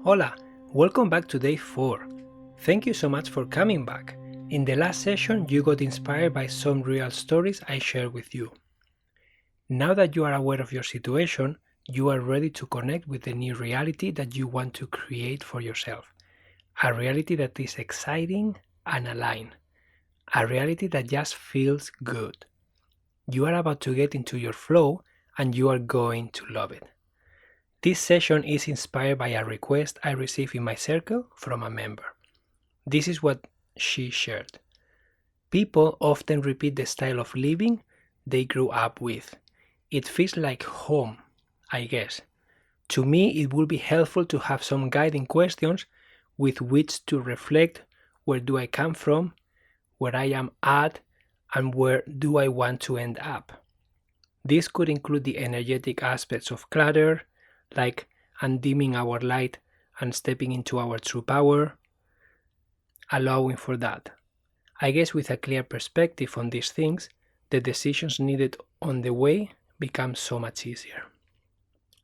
Hola, welcome back to day 4. Thank you so much for coming back. In the last session, you got inspired by some real stories I shared with you. Now that you are aware of your situation, you are ready to connect with the new reality that you want to create for yourself. A reality that is exciting and aligned. A reality that just feels good. You are about to get into your flow and you are going to love it. This session is inspired by a request I received in my circle from a member. This is what she shared. People often repeat the style of living they grew up with. It feels like home, I guess. To me, it would be helpful to have some guiding questions with which to reflect where do I come from, where I am at, and where do I want to end up. This could include the energetic aspects of clutter, like undimming our light and stepping into our true power, allowing for that. I guess with a clear perspective on these things, the decisions needed on the way become so much easier.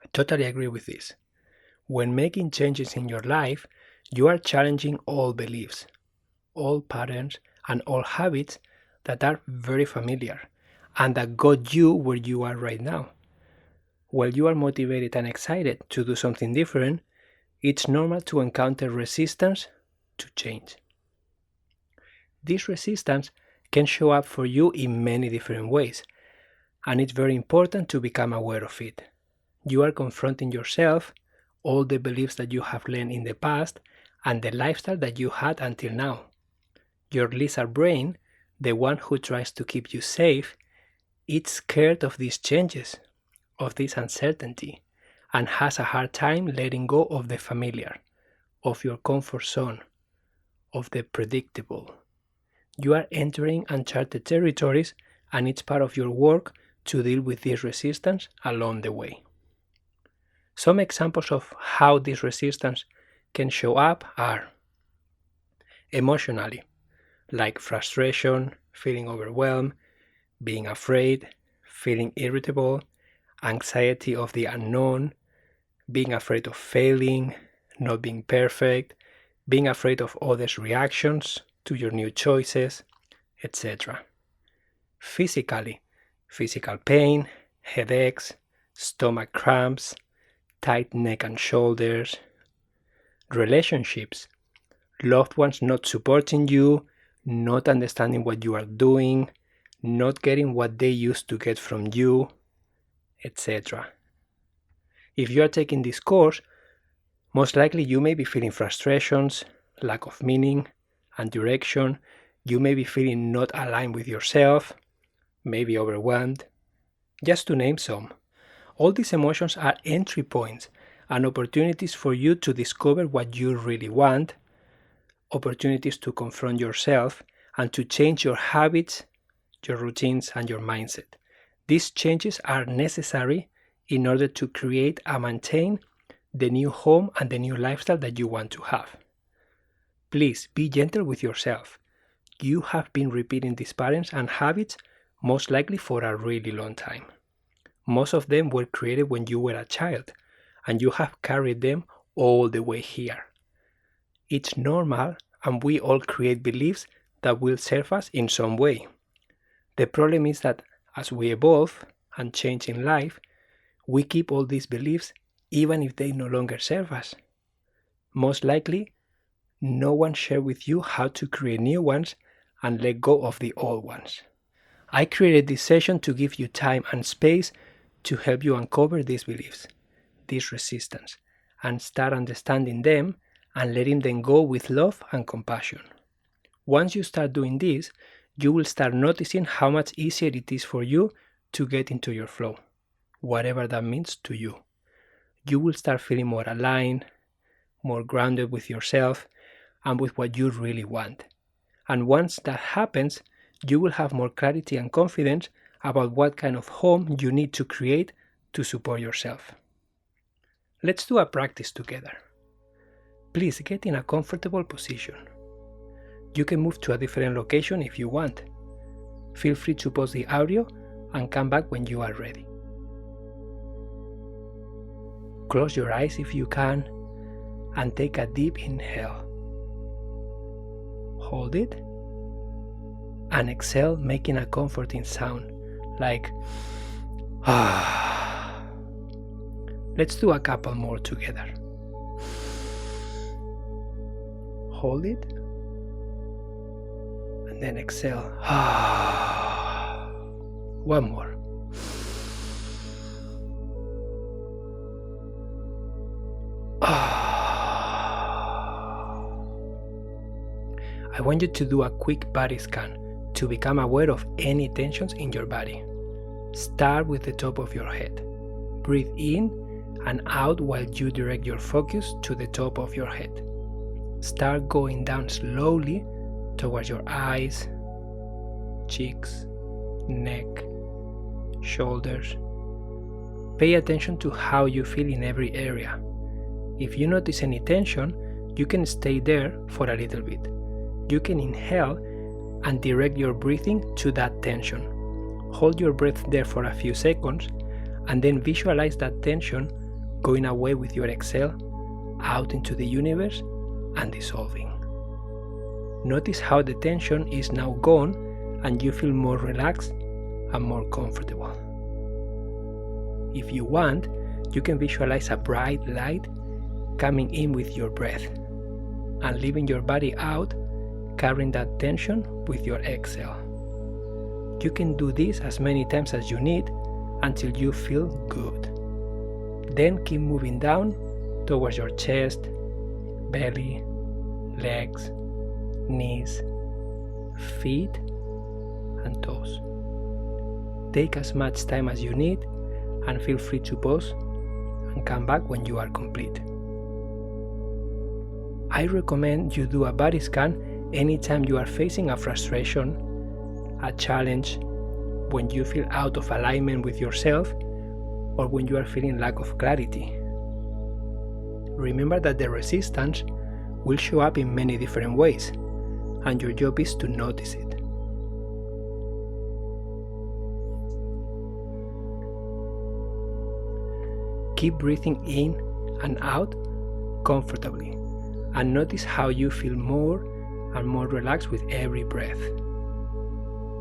I totally agree with this. When making changes in your life, you are challenging all beliefs, all patterns, and all habits that are very familiar and that got you where you are right now. While you are motivated and excited to do something different, it's normal to encounter resistance to change. This resistance can show up for you in many different ways, and it's very important to become aware of it. You are confronting yourself, all the beliefs that you have learned in the past, and the lifestyle that you had until now. Your lizard brain, the one who tries to keep you safe, is scared of these changes, of this uncertainty, and has a hard time letting go of the familiar, of your comfort zone, of the predictable. You are entering uncharted territories, and it's part of your work to deal with this resistance along the way. Some examples of how this resistance can show up are emotionally, like frustration, feeling overwhelmed, being afraid, feeling irritable, anxiety of the unknown, being afraid of failing, not being perfect, being afraid of others' reactions to your new choices, etc. Physically, physical pain, headaches, stomach cramps, tight neck and shoulders. Relationships, loved ones not supporting you, not understanding what you are doing, not getting what they used to get from you, etc. If you are taking this course, most likely you may be feeling frustrations, lack of meaning and direction. You may be feeling not aligned with yourself, maybe overwhelmed, just to name some. All these emotions are entry points and opportunities for you to discover what you really want, opportunities to confront yourself and to change your habits, your routines, and your mindset. These changes are necessary in order to create and maintain the new home and the new lifestyle that you want to have. Please be gentle with yourself. You have been repeating these patterns and habits most likely for a really long time. Most of them were created when you were a child, and you have carried them all the way here. It's normal, and we all create beliefs that will serve us in some way. The problem is that as we evolve and change in life, we keep all these beliefs even if they no longer serve us. Most likely, no one shared with you how to create new ones and let go of the old ones. I created this session to give you time and space to help you uncover these beliefs, this resistance, and start understanding them and letting them go with love and compassion. Once you start doing this, you will start noticing how much easier it is for you to get into your flow, whatever that means to you. You will start feeling more aligned, more grounded with yourself and with what you really want. And once that happens, you will have more clarity and confidence about what kind of home you need to create to support yourself. Let's do a practice together. Please get in a comfortable position. You can move to a different location if you want. Feel free to pause the audio and come back when you are ready. Close your eyes if you can and take a deep inhale. Hold it and exhale, making a comforting sound like ah. Let's do a couple more together. Hold it and then exhale. One more. I want you to do a quick body scan to become aware of any tensions in your body. Start with the top of your head. Breathe in and out while you direct your focus to the top of your head. Start going down slowly towards your eyes, cheeks, neck, shoulders. Pay attention to how you feel in every area. If you notice any tension, you can stay there for a little bit. You can inhale and direct your breathing to that tension. Hold your breath there for a few seconds and then visualize that tension going away with your exhale out into the universe and dissolving. Notice how the tension is now gone and you feel more relaxed and more comfortable. If you want, you can visualize a bright light coming in with your breath and leaving your body out, carrying that tension with your exhale. You can do this as many times as you need until you feel good. Then keep moving down towards your chest, belly, legs, knees, feet, and toes. Take as much time as you need and feel free to pause and come back when you are complete. I recommend you do a body scan anytime you are facing a frustration, a challenge, when you feel out of alignment with yourself, or when you are feeling lack of clarity. Remember that the resistance will show up in many different ways, and your job is to notice it. Keep breathing in and out comfortably, and notice how you feel more and more relaxed with every breath.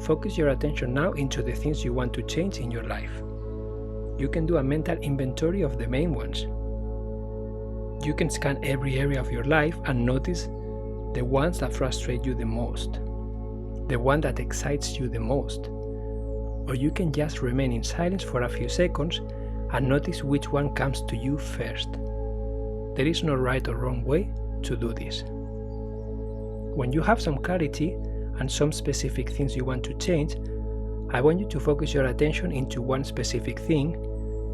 Focus your attention now into the things you want to change in your life. You can do a mental inventory of the main ones. You can scan every area of your life and notice the ones that frustrate you the most, the one that excites you the most. Or you can just remain in silence for a few seconds and notice which one comes to you first. There is no right or wrong way to do this. When you have some clarity and some specific things you want to change, I want you to focus your attention into one specific thing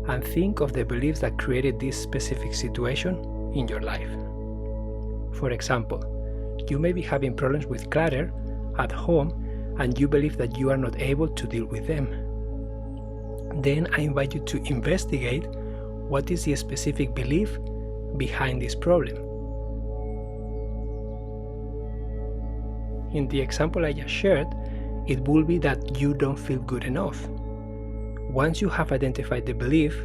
and think of the beliefs that created this specific situation in your life. For example, you may be having problems with clutter at home and you believe that you are not able to deal with them. Then I invite you to investigate what is the specific belief behind this problem. In the example I just shared, it will be that you don't feel good enough. Once you have identified the belief,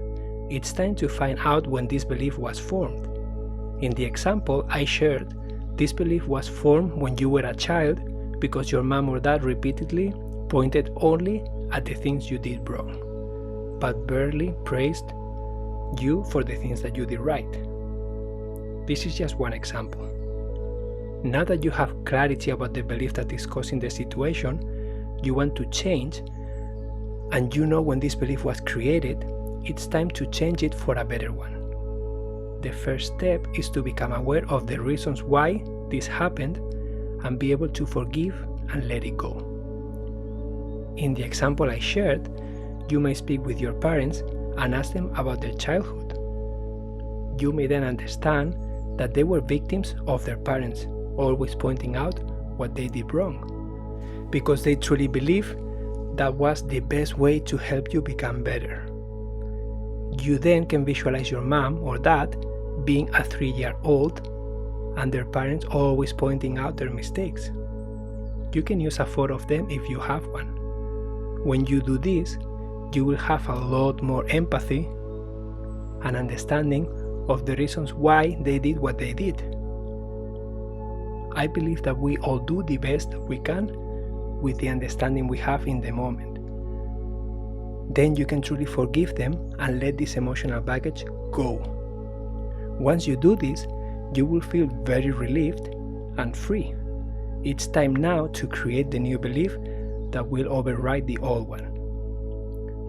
it's time to find out when this belief was formed. In the example I shared, this belief was formed when you were a child because your mom or dad repeatedly pointed only at the things you did wrong, but barely praised you for the things that you did right. This is just one example. Now that you have clarity about the belief that is causing the situation you want to change, and you know when this belief was created, it's time to change it for a better one. The first step is to become aware of the reasons why this happened and be able to forgive and let it go. In the example I shared, you may speak with your parents and ask them about their childhood. You may then understand that they were victims of their parents, always pointing out what they did wrong, because they truly believe that was the best way to help you become better. You then can visualize your mom or dad being a 3-year-old and their parents always pointing out their mistakes. You can use a photo of them if you have one. When you do this, you will have a lot more empathy and understanding of the reasons why they did what they did. I believe that we all do the best we can with the understanding we have in the moment. Then you can truly forgive them and let this emotional baggage go. Once you do this, you will feel very relieved and free. It's time now to create the new belief that will override the old one.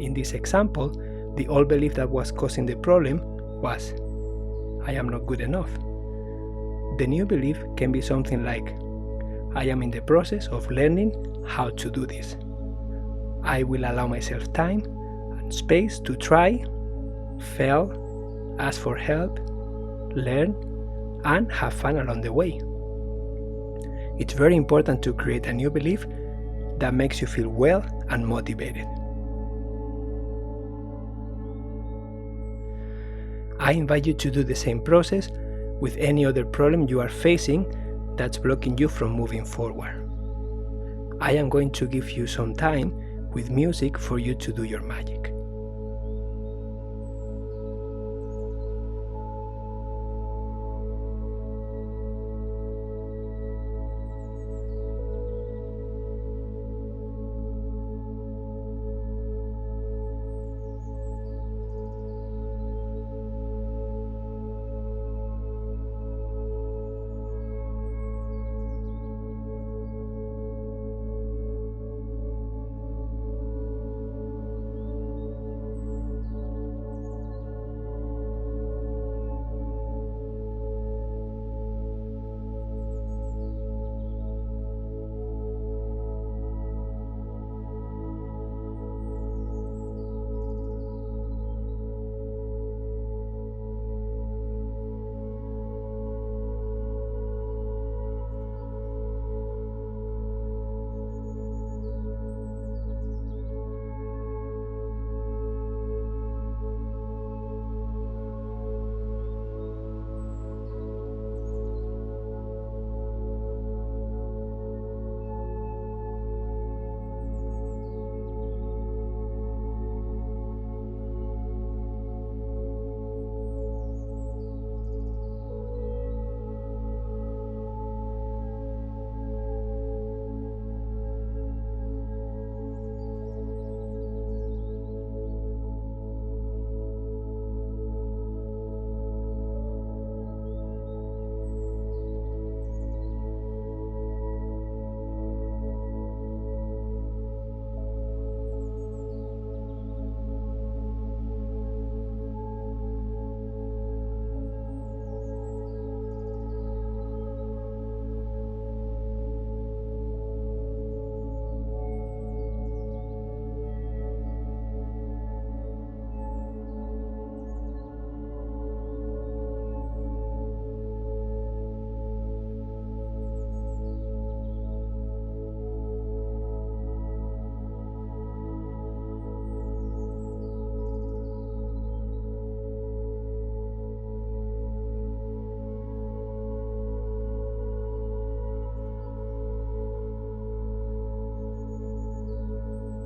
In this example, the old belief that was causing the problem was, I am not good enough. The new belief can be something like, I am in the process of learning how to do this. I will allow myself time and space to try, fail, ask for help, learn, and have fun along the way. It's very important to create a new belief that makes you feel well and motivated. I invite you to do the same process with any other problem you are facing that's blocking you from moving forward. I am going to give you some time with music for you to do your magic.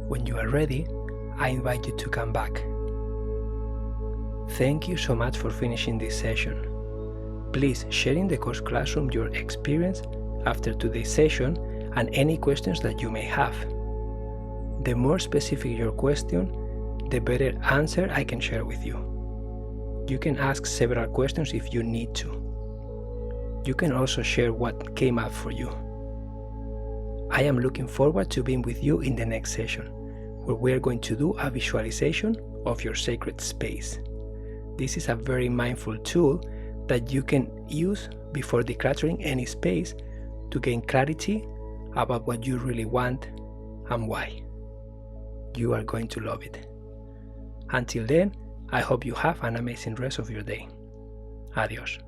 When you are ready, I invite you to come back. Thank you so much for finishing this session. Please share in the course classroom your experience after today's session and any questions that you may have. The more specific your question, the better answer I can share with you. You can ask several questions if you need to. You can also share what came up for you. I am looking forward to being with you in the next session, where we are going to do a visualization of your sacred space. This is a very mindful tool that you can use before decluttering any space to gain clarity about what you really want and why. You are going to love it. Until then, I hope you have an amazing rest of your day. Adios.